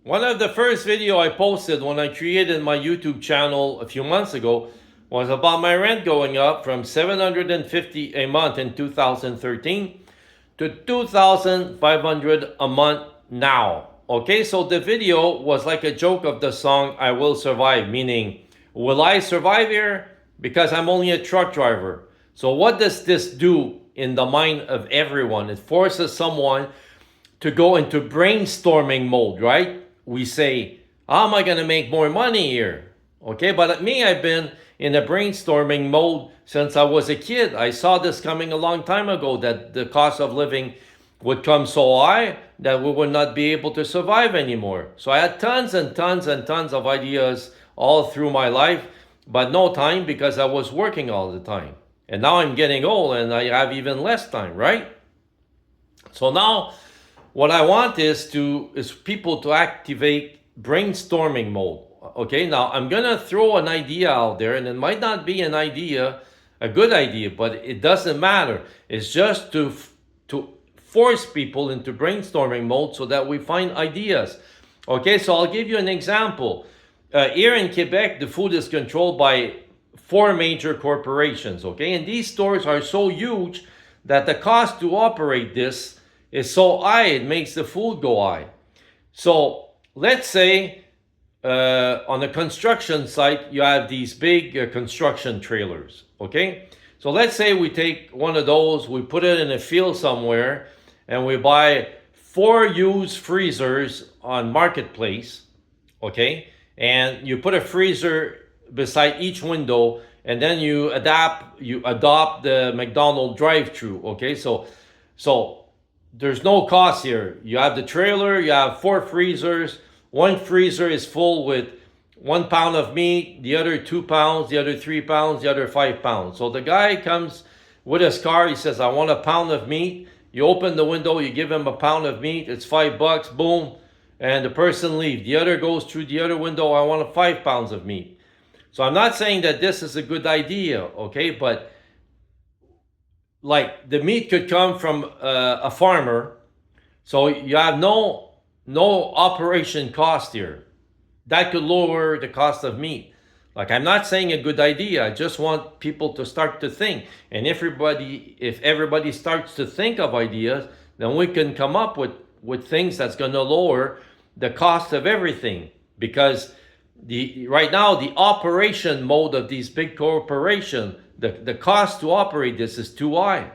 One of the first video I posted when I created my YouTube channel a few months ago was about my rent going up from $750 a month in 2013 to $2,500 a month now. Okay, so the video was like a joke of the song I Will Survive, meaning, will I survive here? Because I'm only a truck driver. So what does this do in the mind of everyone? It forces someone to go into brainstorming mode, right? We say, how am I going to make more money here? Okay, but me, I've been in a brainstorming mode since I was a kid. I saw this coming a long time ago, that the cost of living would come so high that we would not be able to survive anymore. So I had tons and tons and tons of ideas all through my life, but no time because I was working all the time. And now I'm getting old and I have even less time, right? So now what I want is people to activate brainstorming mode. Okay, now I'm gonna throw an idea out there, and it might not be an idea, a good idea, but it doesn't matter. It's just to force people into brainstorming mode so that we find ideas. Okay, so I'll give you an example. Here in Quebec, the food is controlled by 4 major corporations. Okay, and these stores are so huge that the cost to operate this is so high, it makes the food go high. So let's say on a construction site, you have these big construction trailers, okay? So let's say we take one of those, we put it in a field somewhere, and we buy 4 used freezers on Marketplace, okay? And you put a freezer beside each window, and then you adopt the McDonald's drive-through, okay? So there's no cost here. You have the trailer, you have 4 freezers. One freezer is full with 1 pound of meat, the other 2 pounds, the other 3 pounds, the other 5 pounds. So the guy comes with his car, he says, I want a pound of meat. You open the window, you give him a pound of meat, it's $5, boom, and the person leaves. The other goes through the other window, I want 5 pounds of meat. So I'm not saying that this is a good idea, okay, but like the meat could come from a farmer, so you have no operation cost here. That could lower the cost of meat. Like, I'm not saying a good idea, I just want people to start to think. And if everybody starts to think of ideas, then we can come up with things that's going to lower the cost of everything. Because right now, the operation mode of these big corporations, the cost to operate this is too high.